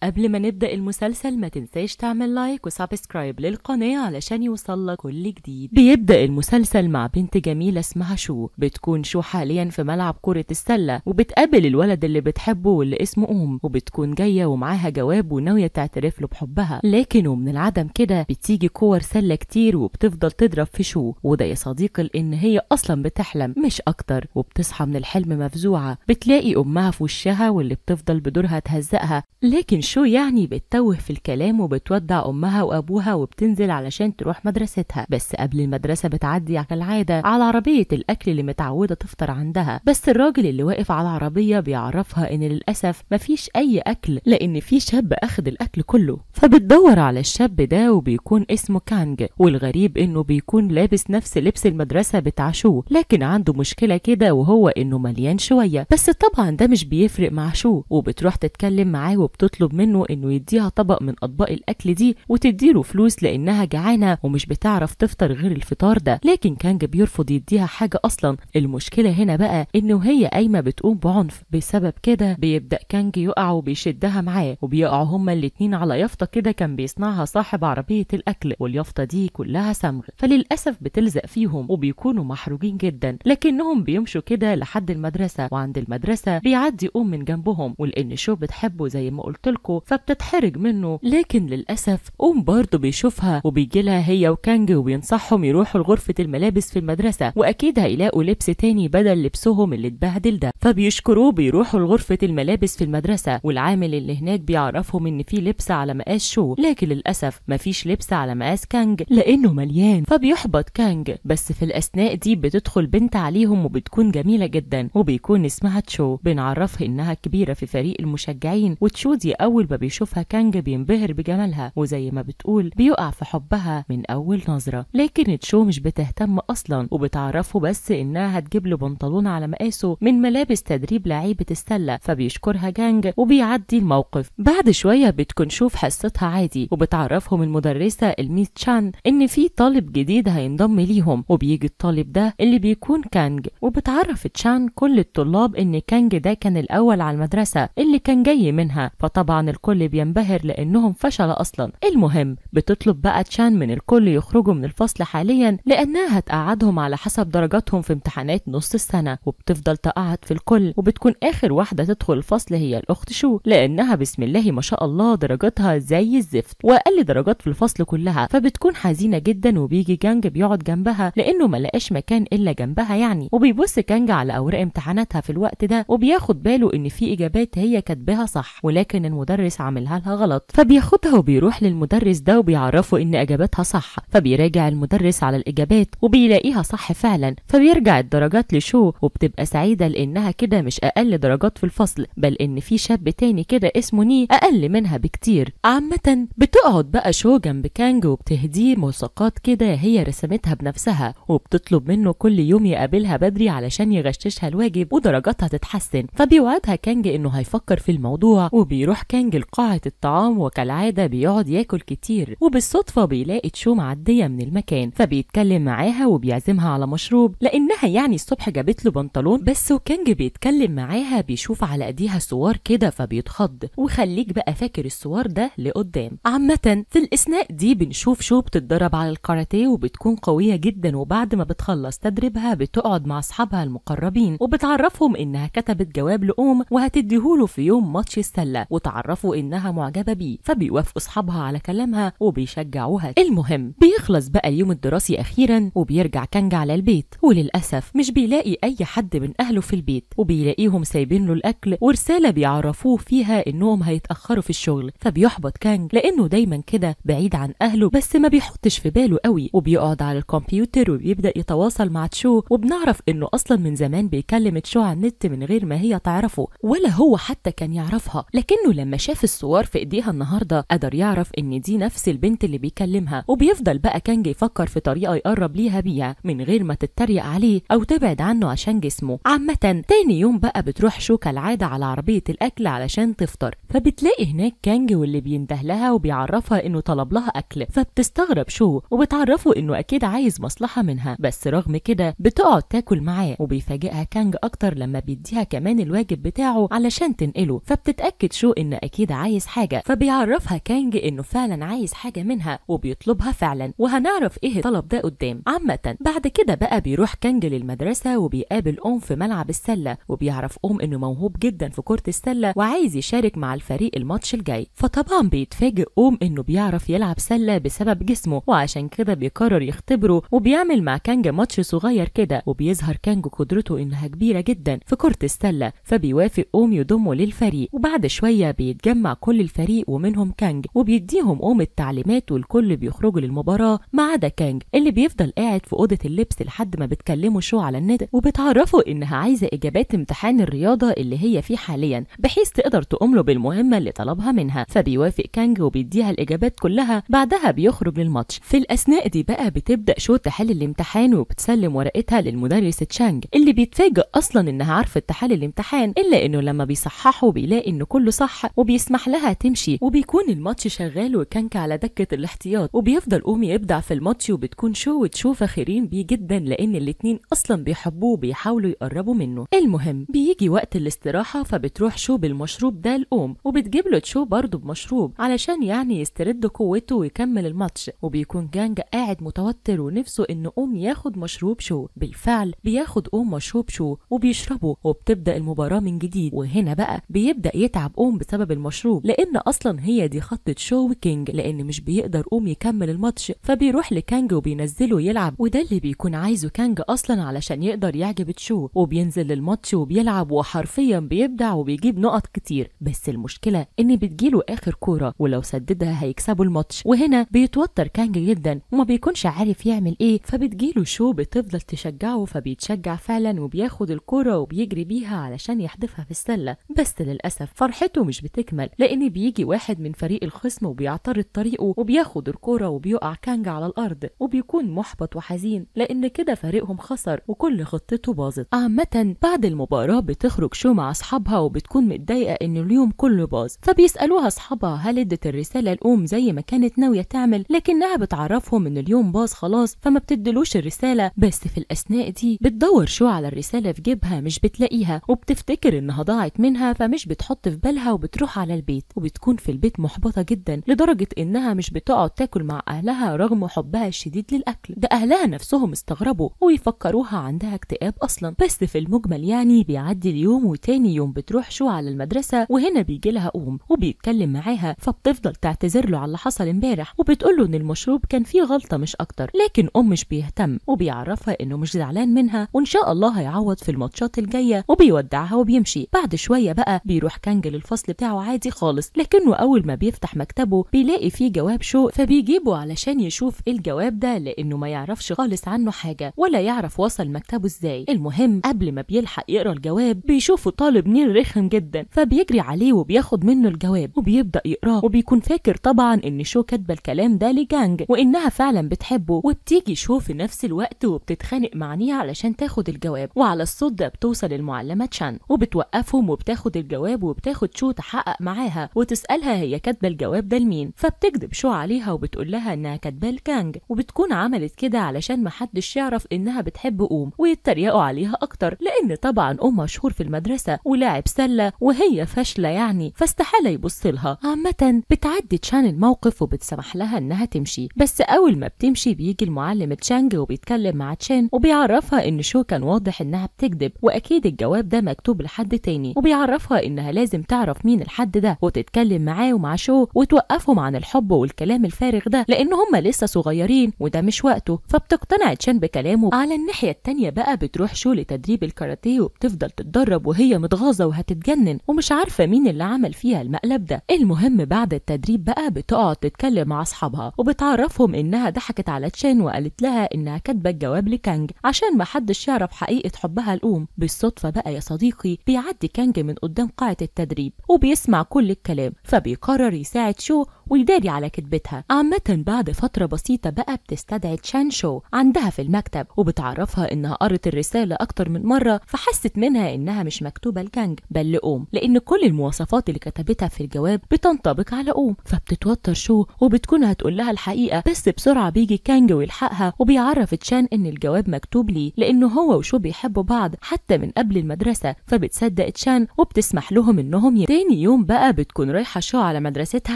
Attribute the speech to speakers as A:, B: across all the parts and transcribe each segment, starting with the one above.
A: قبل ما نبدأ المسلسل ما تنساش تعمل لايك وسبسكرايب للقناة علشان يوصلك كل جديد. بيبدأ المسلسل مع بنت جميلة اسمها شو. بتكون شو حاليا في ملعب كرة السلة وبتقابل الولد اللي بتحبه واللي اسمه وبتكون جاية ومعاها جواب وناوية تعترف له بحبها، لكن ومن العدم كده بتيجي كور سلة كتير وبتفضل تضرب في شو، وده يا صديقي لأن هي أصلا بتحلم مش أكتر، وبتصحى من الحلم مفزوعة. بتلاقي أمها في وشها واللي بتفضل بدورها تهزقها، لكن شو يعني بتتوه في الكلام وبتودع أمها وأبوها وبتنزل علشان تروح مدرستها. بس قبل المدرسة بتعدي على العادة على عربية الأكل اللي متعودة تفطر عندها، بس الراجل اللي واقف على العربية بيعرفها إن للأسف مفيش أي أكل لأن في شاب أخد الأكل كله. فبتدور على الشاب ده وبيكون اسمه كانج، والغريب إنه بيكون لابس نفس لبس المدرسة بتاع شو، لكن عنده مشكلة كده وهو إنه مليان شوية. بس طبعا ده مش بيفرق مع شو، وبتروح تتكلم معاه وبتطلب منه إنه يديها طبق من أطباق الأكل دي وتديله فلوس لأنها جعانة ومش بتعرف تفطر غير الفطار ده، لكن كانج بيرفض يديها حاجة أصلا. المشكلة هنا بقى إنه هي قايمة بتقوم بعنف، بسبب كده بيبدأ كانج يقع وبيشدها معاه، وبيقعوا هما الاتنين على يافطة كده كان بيصنعها صاحب عربية الأكل، واليافطة دي كلها صمغ، فللأسف بتلزق فيهم وبيكونوا محروجين جدا. لكنهم بيمشوا كده لحد المدرسة، وعند المدرسة بيعدي من جنبهم، ولأن شو بتحبه زي ما قلت لكم فبتتحرج منه، لكن للأسف برضه بيشوفها وبيجي لها هي وكانج وبينصحهم يروحوا لغرفة الملابس في المدرسة، وأكيد هيلاقوا لبس تاني بدل لبسهم اللي اتبهدل ده، فبيشكروه بيروحوا لغرفة الملابس في المدرسة، والعامل اللي هناك بيعرفهم إن في لبس على مقاس شو، لكن للأسف مفيش لبس على مقاس كانج لأنه مليان، فبيحبط كانج. بس في الأثناء دي بتدخل بنت عليهم وبتكون جميلة جدا وبيكون اسمها تشو، بنعرفها إنها كبيرة في فريق المشجعين، وتشو دي أول ما بيشوفها كانج بينبهر بجمالها، وزي ما بتقول بيقع في حبها من أول نظرة. لكن تشو مش بتهتم أصلا، وبتعرفه بس إنها هتجيب له بنطلون على مقاسه من ملابس تدريب لعيبة السلة، فبيشكرها كانج وبيعدي الموقف. بعد شوية بتكون شو في حصتها عادي، وبتعرفهم المدرسة الميس تشان إن في طالب جديد هينضم ليهم، وبيجي الطالب ده اللي بيكون كانج، وبتعرف تشان كل الطلاب إن كانج ده كان الأول على المدرسة اللي كان جاي منها، فطبعا الكل بينبهر لأنهم فشل أصلا. المهم بتطلب بقى تشان من الكل يخرجوا من الفصل حاليا لأنها هتقعدهم على حسب درجاتهم في امتحانات نص السنة، وبتفضل تقعد في الكل، وبتكون آخر واحدة تدخل الفصل هي الأخت شو، لأنها بسم الله ما شاء الله درجاتها زي الزفت وأقل درجات في الفصل كلها، فبتكون حزينة جدا. وبيجي كانج بيقعد جنبها لأنه ملقاش مكان إلا جنبها يعني، وبيبص كانج على أوراق امتحاناتها في الوقت ده وبياخد باله إن في إجابات هي كاتباها صح ولكن المدرس عاملها لها غلط، فبياخدها وبيروح للمدرس ده وبيعرفه إن إجاباتها صح، فبيراجع المدرس على الإجابات وبيلاقيها صح فعلا، فبيرجع الدرجات لشو، وبتبقى سعيدة لأنها كده مش أقل درجات في الفصل، بل إن في شاب تاني كده اسمه ني أقل منها بكتير. عامة بتقعد بقى شو جنب كانج وبتهديه ملصقات كده هي رسمتها بنفسها، وبتطلب منه كل يوم يقابلها بدري علشان يغششها الواجب ودرجاتها تتحسن، فبيوعدها كانج إنه هيفكر في الموضوع. وبيروح كانج لقاعة الطعام وكالعادة بيقعد ياكل كتير، وبالصدفة بيلاقي تشو معدية من المكان، فبيتكلم معاها وبيعزمها على مشروب لأنها يعني الصبح جابت له بنطلون بس، وكانج بيتكلم معاها بيشوف على ايديها صور كده فبيتخض، وخليك بقى فاكر الصور ده لقدام. عامة في الأثناء دي بنشوف شو بتتدرب على الكاراتيه وبتكون قوية جدا، وبعد ما بتخلص تدريبها بتقعد مع أصحابها المقربين وبتعرفهم إنها كتبت جواب لأم وهتديهوله في يوم ماتش السلة، وتعرفوا إنها معجبة بيه، فبيوافقوا أصحابها على كلامها وبيشجعوها. المهم بيخلص بقى اليوم الدراسي أخيرا وبيرجع كانج على البيت، وللأسف مش بيلاقي أي حد من أهله في البيت، وبيلاقيهم سايبين له الأكل ورسالة بيعرفوه فيها إنهم هيتأخروا في الشغل، فبيحبط كانج لأنه دايما كده بعيد عن أهله بس ما بيحطش في باله قوي، وبيقعد على الكمبيوتر وبيبدأ يتواصل مع تشو، وبنعرف إنه أصلا من زمان بيكلم تشو على النت من غير ما هي تعرفه ولا هو حتى كان يعرفها، لكنه لما شاف الصور في إيديها النهاردة قدر يعرف إن دي نفس البنت اللي بيكلمها، وبيفضل بقى كانج يفكر في طريقة يقرب ليها بيها من غير ما تتريق عليه أو تبعد عنه عشان جسمه. عامة تاني يوم بقى بتروح شو كالعادة على عربية الأكل علشان تفطر، فبتلاقي هناك كانج واللي بينده لها وبيعرفها إنه طلب لها أكل، فبتستغرب شو وبتعرفه إنه أكيد عايز مصلحة منها، بس رغم كده بتقعد تاكل معاه، وبيفاجئها كانج أكتر لما بيديها كمان الواجب بتاعه علشان تنقله، فبتتأكد شو إن اكيد عايز حاجه، فبيعرفها كانج انه فعلا عايز حاجه منها وبيطلبها فعلا، وهنعرف ايه الطلب ده قدام. عامه بعد كده بقى بيروح كانج للمدرسه وبيقابل في ملعب السله، وبيعرف انه موهوب جدا في كره السله وعايز يشارك مع الفريق الماتش الجاي. فطبعا بيتفاجئ انه بيعرف يلعب سله بسبب جسمه، وعشان كده بيقرر يختبره وبيعمل مع كانج ماتش صغير كده، وبيظهر كانج قدرته انها كبيره جدا في كره السله، فبيوافق يضمه للفريق. وبعد شويه بيتجمع كل الفريق ومنهم كانج، وبيديهم التعليمات والكل بيخرجوا للمباراه ما عدا كانج اللي بيفضل قاعد في اوضه اللبس لحد ما بتكلمه شو على النت وبتعرفه انها عايزه اجابات امتحان الرياضه اللي هي فيه حاليا بحيث تقدر تقوم له بالمهمه اللي طلبها منها. فبيوافق كانج وبيديها الاجابات كلها. بعدها بيخرج للماتش. في الاثناء دي بقى بتبدا شو تحل الامتحان وبتسلم ورقتها للمدرس تشانج، اللي بيتفاجئ اصلا انها عارفه تحل الامتحان، الا انه لما بيصححه بيلاقي انه كله صح وبيسمح لها تمشي. وبيكون الماتش شغال وكانج على دكه الاحتياط، وبيفضل يبدع في الماتش، وبتكون شو وتشوف فخورين بيه جدا لان الاتنين اصلا بيحبوه وبيحاولوا يقربوا منه. المهم بيجي وقت الاستراحه، فبتروح شو بالمشروب ده وبتجيب له تشو برضه بمشروب علشان يعني يسترد قوته ويكمل الماتش. وبيكون كانج قاعد متوتر ونفسه انه ياخد مشروب شو. بالفعل بياخد مشروب شو وبيشربه، وبتبدا المباراه من جديد. وهنا بقى بيبدا يتعب بسبب المشروب، لان اصلا هي دي خطه شو وكينج، لان مش بيقدر يكمل الماتش، فبيروح لكانج وبينزله يلعب، وده اللي بيكون عايزه كانج اصلا علشان يقدر يعجب تشو. وبينزل للماتش وبيلعب وحرفيا بيبدع وبيجيب نقط كتير، بس المشكله ان بتجيله اخر كوره ولو سددها هيكسبوا الماتش. وهنا بيتوتر كانج جدا وما بيكونش عارف يعمل ايه، فبتجيله شو بتفضل تشجعه، فبيتشجع فعلا وبياخد الكوره وبيجري بيها علشان يحدفها في السله. بس للاسف فرحته مش بتكمل، لان بيجي واحد من فريق الخصم وبيعترض طريقه وبياخد الكوره وبيقع كانج على الارض، وبيكون محبط وحزين لان كده فريقهم خسر وكل خطته باظت. عامه بعد المباراه بتخرج شو مع اصحابها وبتكون متضايقه ان اليوم كله باظ، فبيسالوها اصحابها هل ادت الرساله زي ما كانت ناويه تعمل، لكنها بتعرفهم ان اليوم باظ خلاص فما بتدلوش الرساله. بس في الاثناء دي بتدور شو على الرساله في جيبها مش بتلاقيها، وبتفتكر انها ضاعت منها فمش بتحط في بالها وبتروح على البيت. وبتكون في البيت محبطه جدا لدرجه انها مش بتقعد تاكل مع اهلها رغم حبها الشديد للاكل. ده اهلها نفسهم استغربوا ويفكروها عندها اكتئاب اصلا. بس في المجمل يعني بيعدي اليوم، وتاني يوم بتروح شو على المدرسه، وهنا بيجي لها وبيتكلم معاها، فبتفضل تعتذر له على اللي حصل امبارح، وبتقول له ان المشروب كان فيه غلطه مش اكتر، لكن مش بيهتم، وبيعرفها انه مش زعلان منها وان شاء الله هيعوض في الماتشات الجايه، وبيودعها وبيمشي. بعد شويه بقى بيروح كانج للفصل بتاعه عادي خالص، لكنه اول ما بيفتح مكتبه بيلاقي فيه جواب شو، فبيجيبه علشان يشوف ايه الجواب ده، لانه ما يعرفش خالص عنه حاجه ولا يعرف وصل مكتبه ازاي. المهم قبل ما بيلحق يقرا الجواب بيشوفه طالب نيل رخم جدا، فبيجري عليه وبياخد منه الجواب وبيبدا يقراه، وبيكون فاكر طبعا ان شو كاتبه الكلام ده لكانج وانها فعلا بتحبه. وبتيجي شو في نفس الوقت وبتتخانق مع نيا علشان تاخد الجواب، وعلى الصوت ده بتوصل المعلمه تشان وبتوقفهم وبتاخد الجواب، وبتاخد شو تحقق معاها وتسالها هي كاتبه الجواب ده لمين، فبتكذب شو عليها وبتقول لها انها كاتباه لكانج، وبتكون عملت كده علشان محدش يعرف انها بتحب ويتريقوا عليها اكتر، لان طبعا مشهور في المدرسه ولاعب سله وهي فاشله يعني، فاستحاله يبص لها. عامه بتعدي تشان الموقف وبتسمح لها انها تمشي، بس اول ما بتمشي بيجي المعلم تشانج وبيتكلم مع تشين وبيعرفها ان شو كان واضح انها بتكذب، واكيد الجواب ده مكتوب لحد تاني، وبيعرفها انها لازم تعرف مين الحد ده وتتكلم معاه ومع شو وتوقفهم عن الحب والكلام الفارغ ده، لان هم لسه صغيرين وده مش وقته. فبتقتنع تشين بكلامه. على الناحيه التانيه بقى بتروح شو لتدريب الكاراتيه وبتفضل تتدرب وهي متغاظه وهتتجنن ومش عارفه مين اللي عمل فيها المقلب ده. المهم بعد التدريب بقى بتقعد تتكلم مع اصحابها وبتعرفهم انها ضحكت على تشين وقالت لها انها كاتبه الجواب لكانج عشان ما حدش يعرف حقيقه حبها بالصدفه بقى يا صديقي بيعدي كانج من قدام قاعه التدريب وبيسمع كل الكلام، فبيقرر يساعد شو ويداري على كدبتها. عامة بعد فترة بسيطة بقى بتستدعي تشان شو عندها في المكتب وبتعرفها انها قرت الرسالة اكتر من مرة، فحست منها انها مش مكتوبة لكانج بل لأم، لان كل المواصفات اللي كتبتها في الجواب بتنطبق على أم. فبتتوتر شو وبتكون هتقول لها الحقيقة، بس بسرعة بيجي كانج ويلحقها وبيعرف تشان ان الجواب مكتوب ليه، لانه هو وشو بيحبوا بعض حتى من قبل المدرسة. فبتصدق تشان وبتسمح لهم انهم تاني يوم بقى بتكون رايحة شو على مدرستها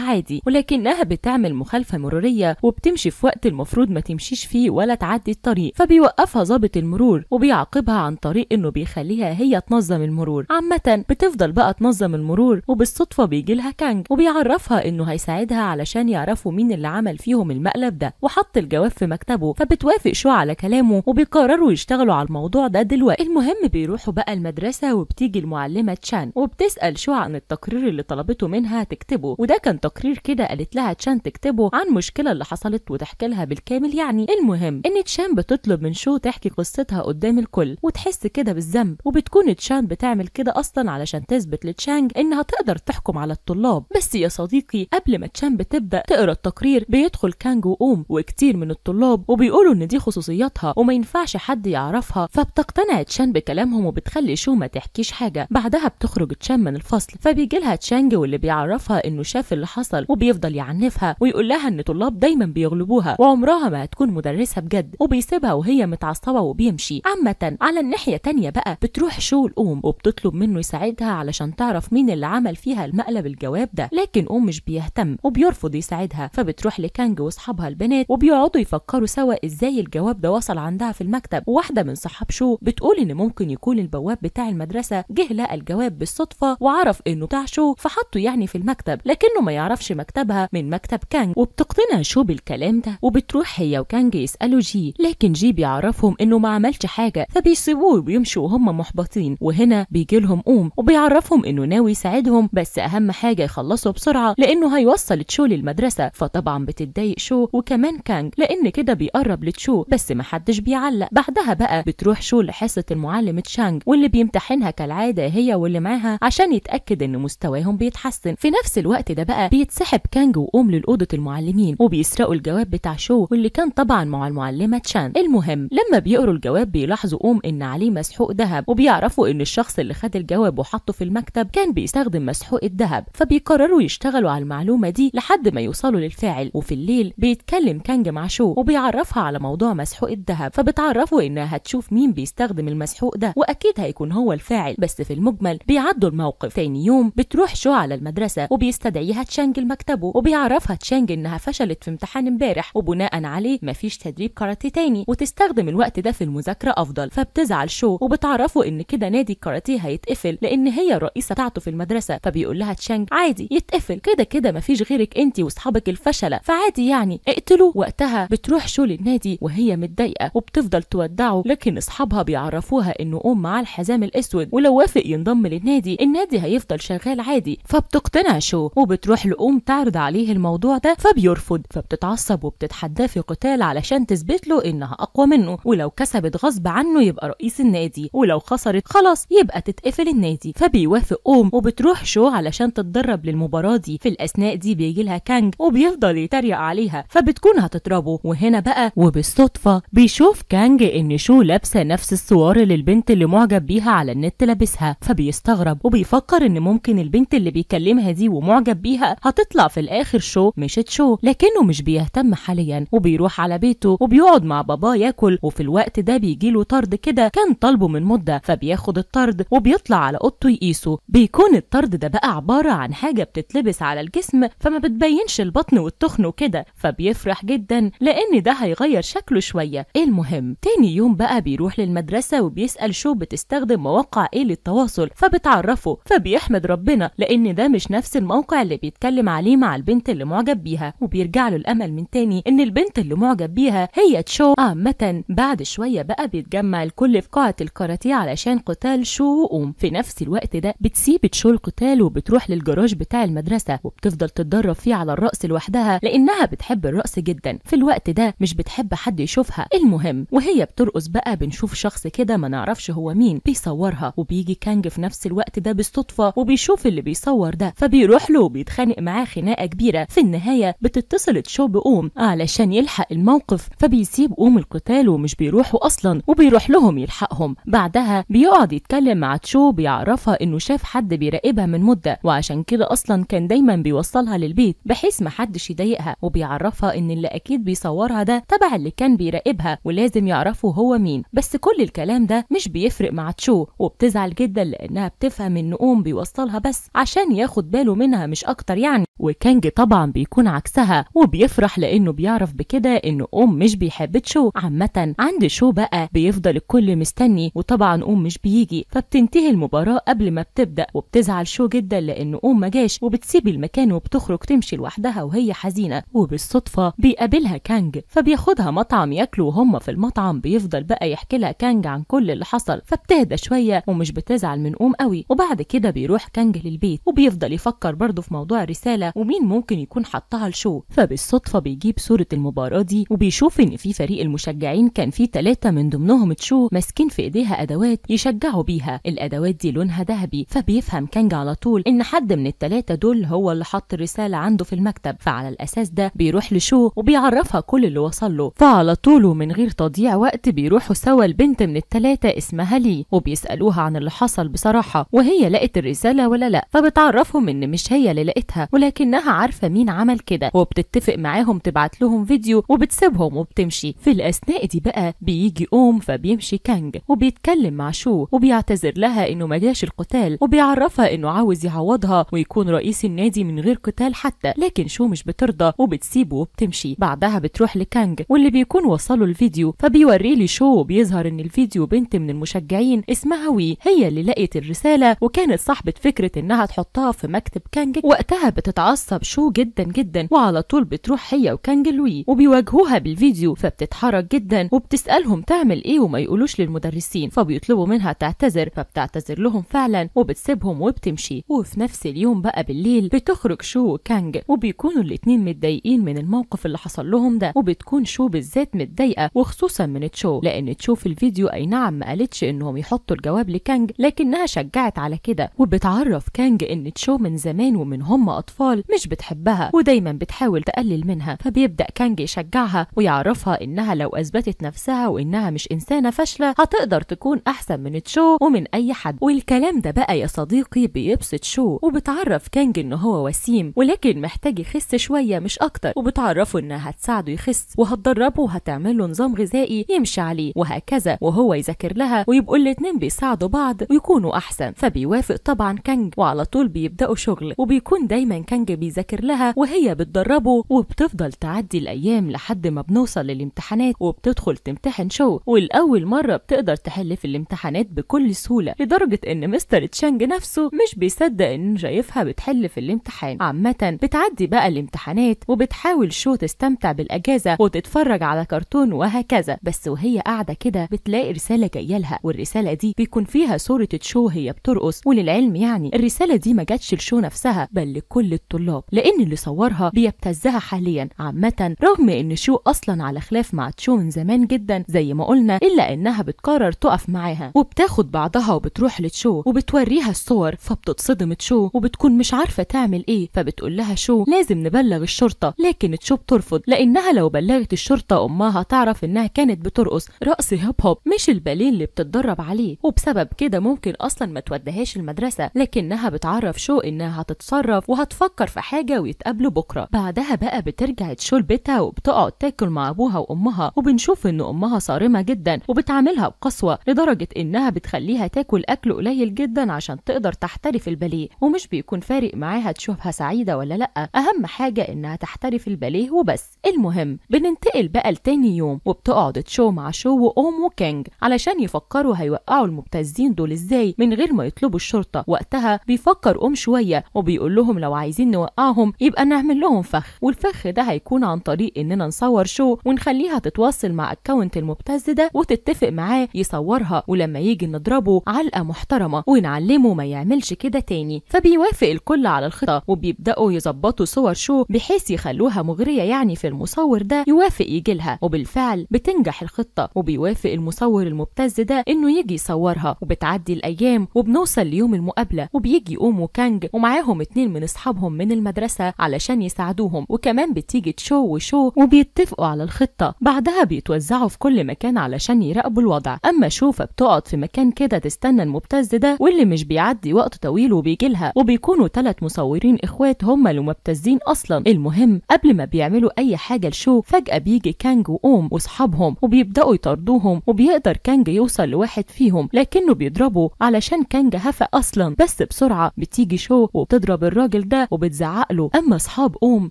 A: عادي، ولكنها بتعمل مخالفة مرورية وبتمشي في وقت المفروض ما تمشيش فيه ولا تعدي الطريق، فبيوقفها ضابط المرور وبيعاقبها عن طريق انه بيخليها هي تنظم المرور. عامة بتفضل بقى تنظم المرور، وبالصدفة بيجي لها كانج وبيعرفها انه هيساعدها علشان يعرفوا مين اللي عمل فيهم المقلب ده وحط الجواب في مكتبه. فبتوافق شو على كلامه وبيقرروا يشتغلوا على الموضوع ده دلوقتي. المهم بيروحوا بقى المدرسة وبتيجي المعلمة تشان وبتسأل شو عن التقرير اللي طلبته منها تكتبه، وده كان تقرير كده قالت لها تشان تكتبه عن مشكلة اللي حصلت وتحكي لها بالكامل يعني. المهم ان تشان بتطلب من شو تحكي قصتها قدام الكل وتحس كده بالذنب، وبتكون تشان بتعمل كده اصلا علشان تثبت لتشانج انها تقدر تحكم على الطلاب. بس يا صديقي قبل ما تشان بتبدأ تقرا التقرير بيدخل كانج وأم وكتير من الطلاب وبيقولوا ان دي خصوصياتها وما ينفعش حد يعرفها، فبتقتنع تشان بكلامهم وبتخلي شو ما تحكيش حاجة. بعدها بتخرج تشان من الفصل، فبيجي لها تشانج واللي بيعرفها انه شاف اللي حصل وبيفضل يعنفها ويقول لها ان طلاب دايما بيغلبوها وعمرها ما هتكون مدرسة بجد، وبيسيبها وهي متعصبة وبيمشي. عامة على الناحية تانية بقى بتروح شو الأم وبتطلب منه يساعدها علشان تعرف مين اللي عمل فيها المقلب الجواب ده، لكن مش بيهتم وبيرفض يساعدها. فبتروح لكانج واصحابها البنات وبيقعدوا يفكروا سوا ازاي الجواب ده وصل عندها في المكتب. وواحدة من صحاب شو بتقول ان ممكن يكون البواب بتاع المدرسة جه لقى الجواب بالصدفة وعرف انه بتاع شو فحطه يعني في المكتب، لكنه ما يعرفش مكتبها من مكتب كانج. وبتقتنع شو بالكلام ده وبتروح هي وكانج يسألوا جي، لكن جي بيعرفهم انه ما عملش حاجة، فبيسيبوه وبيمشوا وهم محبطين. وهنا بيجي لهم وبيعرفهم انه ناوي يساعدهم، بس اهم حاجة يخلصوا بسرعة لانه هيوصل تشو للمدرسة. فطبعا بتتضايق شو وكمان كانج لان كده بيقرب لتشو، بس محدش بيعلق. بعدها بقى بتروح شو لحصة المعلم تشانج واللي بيمتحنها كالعادة هي واللي معاها عشان يتأكد ان مستواهم بيتحسن. في نفس الوقت ده بقى بيتسحب كانج للأوضة المعلمين وبيسرقوا الجواب بتاع شو واللي كان طبعا مع المعلمة تشان. المهم لما بيقروا الجواب بيلاحظوا ان عليه مسحوق ذهب، وبيعرفوا ان الشخص اللي خد الجواب وحطه في المكتب كان بيستخدم مسحوق الذهب. فبيقرروا يشتغلوا على المعلومة دي لحد ما يوصلوا للفاعل. وفي الليل بيتكلم كانج مع شو وبيعرفها على موضوع مسحوق الذهب، فبتعرفوا انها هتشوف مين بيستخدم المسحوق ده واكيد هيكون هو الفاعل. بس في المجمل بيعدوا الموقف. تاني يوم بتروح شو على المدرسة وبيستدعيها تشانج لمكتبه وبيعرفها تشانج انها فشلت في امتحان امبارح وبناء عليه مفيش تدريب كاراتيه تاني وتستخدم الوقت ده في المذاكرة افضل. فبتزعل شو وبتعرفوا ان كده نادي الكاراتيه هيتقفل لان هي الرئيسة بتاعته في المدرسة. فبيقول لها تشانج عادي يتقفل، كده كده مفيش غيرك انتي واصحابك الفشلة، فعادي يعني اقتلوا. وقتها بتروح شو للنادي وهي متضايقة وبتفضل تودعه، لكن اصحابها بيعرفوها انه معاه الحزام الاسود ولو وافق ينضم للنادي النادي هيفضل شغال عادي. فبتقتنع شو وبتروح تعرض عليه الموضوع ده، فبيرفض. فبتتعصب وبتتحداه في قتال علشان تثبت له انها اقوى منه، ولو كسبت غصب عنه يبقى رئيس النادي، ولو خسرت خلاص يبقى تتقفل النادي. فبيوافق وبتروح شو علشان تتدرب للمباراة دي. في الاثناء دي بيجي لها كانج وبيفضل يتريق عليها فبتكون هتضربه. وهنا بقى وبالصدفة بيشوف كانج ان شو لابسة نفس الصور اللي البنت اللي معجب بيها على النت لابسها، فبيستغرب وبيفكر ان ممكن البنت اللي بيكلمها دي ومعجب بيها هتطلع في الاخر شو مش شو، لكنه مش بيهتم حاليا وبيروح على بيته وبيقعد مع باباه ياكل. وفي الوقت ده بيجيله طرد كده كان طالبه من مدة، فبياخد الطرد وبيطلع على اوضته يقيسه. بيكون الطرد ده بقى عبارة عن حاجة بتتلبس على الجسم فما بتبينش البطن والتخن وكده، فبيفرح جدا لان ده هيغير شكله شوية. المهم تاني يوم بقى بيروح للمدرسة وبيسأل شو بتستخدم مواقع ايه للتواصل، فبتعرفه. فبيحمد ربنا لان ده مش نفس الموقع اللي بيتكلم عليه مع البنت اللي معجب بيها، وبيرجع له الامل من تاني ان البنت اللي معجب بيها هي تشو. عامة بعد شوية بقى بيتجمع الكل في قاعة الكاراتيه علشان قتال شو في نفس الوقت ده بتسيب تشو القتال وبتروح للجراج بتاع المدرسة وبتفضل تتدرب فيه على الرقص لوحدها لانها بتحب الرقص جدا. في الوقت ده مش بتحب حد يشوفها. المهم وهي بترقص بقى بنشوف شخص كده ما نعرفش هو مين بيصورها، وبيجي كانج في نفس الوقت ده بالصدفة وبيشوف اللي بيصور ده، فبيروح له وبيتخانق معاه خناقة مفاجأة كبيرة. في النهاية بتتصل تشو بأوم علشان يلحق الموقف، فبيسيب أوم القتال ومش بيروحوا أصلا وبيروح لهم يلحقهم. بعدها بيقعد يتكلم مع تشو، بيعرفها إنه شاف حد بيراقبها من مدة، وعشان كده أصلا كان دايما بيوصلها للبيت بحيث محدش يضايقها، وبيعرفها إن اللي أكيد بيصورها ده تبع اللي كان بيراقبها ولازم يعرفوا هو مين. بس كل الكلام ده مش بيفرق مع تشو، وبتزعل جدا لأنها بتفهم إن أوم بيوصلها بس عشان ياخد باله منها مش أكتر يعني. وكانج طبعا بيكون عكسها وبيفرح لأنه بيعرف بكده إنه أوم مش بيحب تشو. عامة عند شو بقى بيفضل الكل مستني، وطبعا أوم مش بيجي، فبتنتهي المباراة قبل ما بتبدأ، وبتزعل شو جدا لأنه أوم ما جاش، وبتسيب المكان وبتخرج تمشي لوحدها وهي حزينة. وبالصدفة بيقابلها كانج فبياخدها مطعم ياكلوا، وهم في المطعم بيفضل بقى يحكي لها كانج عن كل اللي حصل، فبتهدى شوية ومش بتزعل من أوم قوي. وبعد كده بيروح كانج للبيت وبيفضل يفكر برضه في موضوع الرسالة ومين ممكن يكون حطها لشو. فبالصدفة بيجيب صورة المباراة دي وبيشوف ان في فريق المشجعين كان في 3 من ضمنهم تشو ماسكين في ايديها ادوات يشجعوا بيها، الادوات دي لونها ذهبي. فبيفهم كانج على طول ان حد من ال3 دول هو اللي حط الرسالة عنده في المكتب، فعلى الاساس ده بيروح لشو وبيعرفها كل اللي وصل له. فعلى طول ومن غير تضييع وقت بيروحوا سوا البنت من ال3 اسمها لي، وبيسألوها عن اللي حصل بصراحة وهي لقت الرسالة ولا لا. فبتعرفهم ان مش هي اللي لقيتها ولكنها عارفة مين عمل كده، وبتتفق معاهم تبعت لهم فيديو وبتسيبهم وبتمشي. في الأثناء دي بقى بيجي أوم فبيمشي كانج وبيتكلم مع شو وبيعتذر لها إنه ما جاش القتال، وبيعرفها إنه عاوز يعوضها ويكون رئيس النادي من غير قتال حتى، لكن شو مش بترضى وبتسيبه وبتمشي. بعدها بتروح لكانج واللي بيكون وصله الفيديو، فبيوريه لشو وبيظهر إن الفيديو بنت من المشجعين اسمها وي هي اللي لقت الرسالة، وكانت صاحبة فكرة إنها تحطها في مكتب كانج. وقتها بتتعصب شو جدا جدا، وعلى طول بتروح هي وكانج لوي وبيواجهوها بالفيديو، فبتتحرك جدا وبتسألهم تعمل ايه وما يقولوش للمدرسين، فبيطلبوا منها تعتذر، فبتعتذر لهم فعلا وبتسيبهم وبتمشي. وفي نفس اليوم بقى بالليل بتخرج شو وكانج وبيكونوا الاتنين متضايقين من الموقف اللي حصل لهم ده، وبتكون شو بالذات متضايقة وخصوصا من تشو، لان تشو في الفيديو اي نعم ما قالتش انهم يحطوا الجواب لكانج لكنها شجعت على كده. وبتعرف كانج ان تشو من زمان ومن هم اطفال مش بتحبها ودايما بتحاول تقلل منها، فبيبدأ كانج يشجعها ويعرفها انها لو اثبتت نفسها وانها مش انسانة فاشلة هتقدر تكون احسن من تشو ومن اي حد. والكلام ده بقى يا صديقي بيبسط شو، وبتعرف كانج ان هو وسيم ولكن محتاج يخس شوية مش اكتر، وبتعرفه انها هتساعده يخس وهتدربه وهتعمل له نظام غذائي يمشي عليه وهكذا، وهو يذاكر لها ويبقوا الاتنين بيساعدوا بعض ويكونوا احسن. فبيوافق طبعا كانج وعلى طول بيبدأوا شغل، وبيكون دايما كانج بيذاكر لها وهي بتدربه، وبتفضل تعدي الايام لحد ما بنوصل للامتحانات وبتدخل تمتحن شو. والاول مرة بتقدر تحل في الامتحانات بكل سهولة لدرجة ان مستر تشانج نفسه مش بيصدق انه شايفها بتحل في الامتحان. عامة بتعدي بقى الامتحانات وبتحاول شو تستمتع بالاجازة وتتفرج على كرتون وهكذا، بس وهي قاعدة كده بتلاقي رسالة جايه لها، والرسالة دي بيكون فيها صورة شو هي بترقص. وللعلم يعني الرسالة دي ما جاتش لشو نفسها بل لكل الطلاب، لان اللي صورها بيبتزها حاليا. عامة رغم ان شو اصلا على خلاف مع تشو من زمان جدا زي ما قلنا، الا انها بتقرر تقف معاها وبتاخد بعضها وبتروح لتشو وبتوريها الصور، فبتتصدم تشو وبتكون مش عارفة تعمل ايه، فبتقول لها شو لازم نبلغ الشرطة، لكن تشو بترفض لانها لو بلغت الشرطة امها هتعرف انها كانت بترقص رقص هيب هوب مش الباليه اللي بتتدرب عليه، وبسبب كده ممكن اصلا ما توديهاش المدرسة، لكنها بتعرف شو انها هتتصرف وهتفكر في حاجة ويتقابلوا بكرة. بعدها بقى بترجع تشو لبيتها وبتقعد تاكل مع ابوها وامها، وبنشوف ان امها صارمة جدا وبتعاملها بقسوة لدرجة انها بتخليها تاكل اكل قليل جدا عشان تقدر تحترف الباليه، ومش بيكون فارق معاها تشوفها سعيدة ولا لا، اهم حاجة انها تحترف الباليه وبس. المهم بننتقل بقى لتاني يوم وبتقعد تشو مع شو وأم وكانج علشان يفكروا هيوقعوا المبتزين دول ازاي من غير ما يطلبوا الشرطة. وقتها بيفكر شوية وبيقول لهم لو عايزين نوقعهم يبقى نعمل لهم فخ، والفخ ده هيكون عن طريق اننا نصور شو ونخليها تتواصل مع اكونت المبتز ده وتتفق معاه يصورها، ولما يجي نضربه علقة محترمة ونعلمه ما يعملش كده تاني. فبيوافق الكل على الخطة وبيبدأوا يظبطوا صور شو بحيث يخلوها مغرية يعني في المصور ده يوافق يجيلها، وبالفعل بتنجح الخطة وبيوافق المصور المبتز ده انه يجي يصورها. وبتعدي الايام وبنوصل ليوم المقابلة وبيجي أم وكانج ومعاهم 2 من اصحابهم من المدرسة علشان يساعدوهم، وكمان بتيجي تشو وشو وبيتفقوا على الخطة. بعدها بيتوزعوا في كل مكان علشان يراقبوا الوضع. اما شو فبتقعد في مكان كده تستنى المبتز ده، واللي مش بيعدي وقت طويل وبيجي لها، وبيكونوا 3 مصورين اخوات هم اللي مبتزين اصلا. المهم قبل ما بيعملوا اي حاجة لشو، فجأة بيجي كانج وأوم واصحابهم وبيبدأوا يطاردوهم، وبيقدر كانج يوصل لواحد فيهم لكنه بيضربه علشان كانج هفق اصلا. بس بسرعة بتيجي شو وبتضرب الراجل ده وبتزعق له. اما اصحاب أوم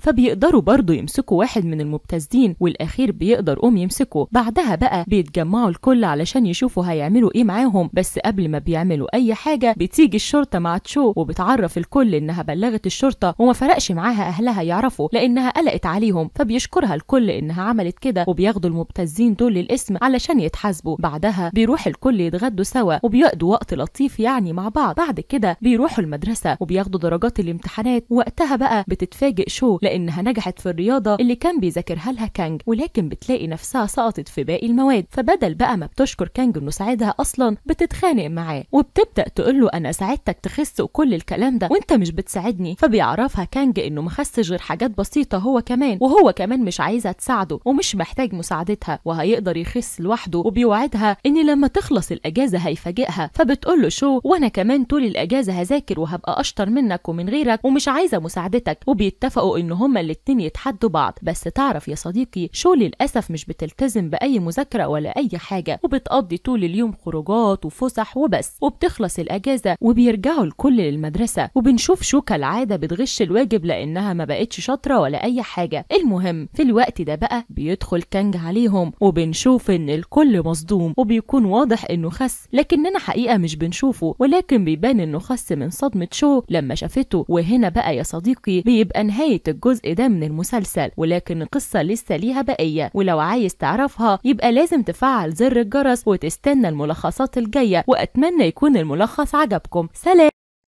A: فبيقدروا برضو يمسكوا واحد من المبتزين، والاخير بيقدر أوم يمسكه. بعدها بقى بيتجمعوا الكل علشان يشوفوا هيعملوا ايه معاهم. بس قبل ما بيعملوا اي حاجة بتيجي الشرطة مع تشو وبتعرف الكل انها بلغت الشرطة وما فرقش معاها اهلها يعرفوا لانها قلقت عليهم. فبيشكرها الكل انها عملت كده، وبياخدوا المبتزين دول للاسم علشان يتحاسبوا. بعدها بيروح الكل يتغدوا سوا وبيقضوا وقت لطيف يعني مع بعض. بعد كده بيروحوا المدرسة وبياخدوا درجات الامتحانات. وقتها بقى بتتفاجئ شو لانها نجحت في الرياضة اللي كان بيذاكرها لها كانج، ولكن بتلاقي نفسها سقطت في باقي المواد. فبدل بقى ما بتشكر كانج انه ساعدها اصلا بتتخانق معاه، وبتبدأ تقول له انا ساعدتك تخس وكل الكلام ده وانت مش بتساعدني. فبيعرفها كانج انه ما خسش غير حاجات بسيطة هو كمان، وهو كمان مش عايزها تساعده ومش محتاج مساعدتها وهيقدر يخس لوحده. وبيوعدها ان لما تخلص الاجازة هيفاجئها. فبتقول له شو وانا كمان طول الاجازة هذاكر وهبقى اشطر منك ومن غيرك ومش عايزة مساعدتك. وبيتفقوا ان هما الاتنين يتحدوا بعض. بس تعرف يا صديقي شو للاسف مش بتلتزم باي مذاكرة ولا اي حاجة، وبتقضي طول اليوم خروجات وفسح وبس. وبتخلص الاجازة وبيرجعوا الكل للمدرسة، وبنشوف شو كالعادة بتغش الواجب لانها ما بقتش شاطرة ولا اي حاجة. المهم في الوقت ده بقى بيدخل كانج عليهم، وبنشوف ان الكل مصدوم وبيكون واضح انه خس، لكننا حقيقة مش بنشوفه، ولكن بيبان انه خس من صدمة شو لما شافته. وهنا بقى يا صديقي بيبقى نهاية الجزء ده من المسلسل، ولكن القصة لسه ليها بقية، ولو عايز تعرفها يبقى لازم تفعل زر الجرس وتستنى الملخصات الجاية. واتمنى يكون الملخص عجبكم. سلام.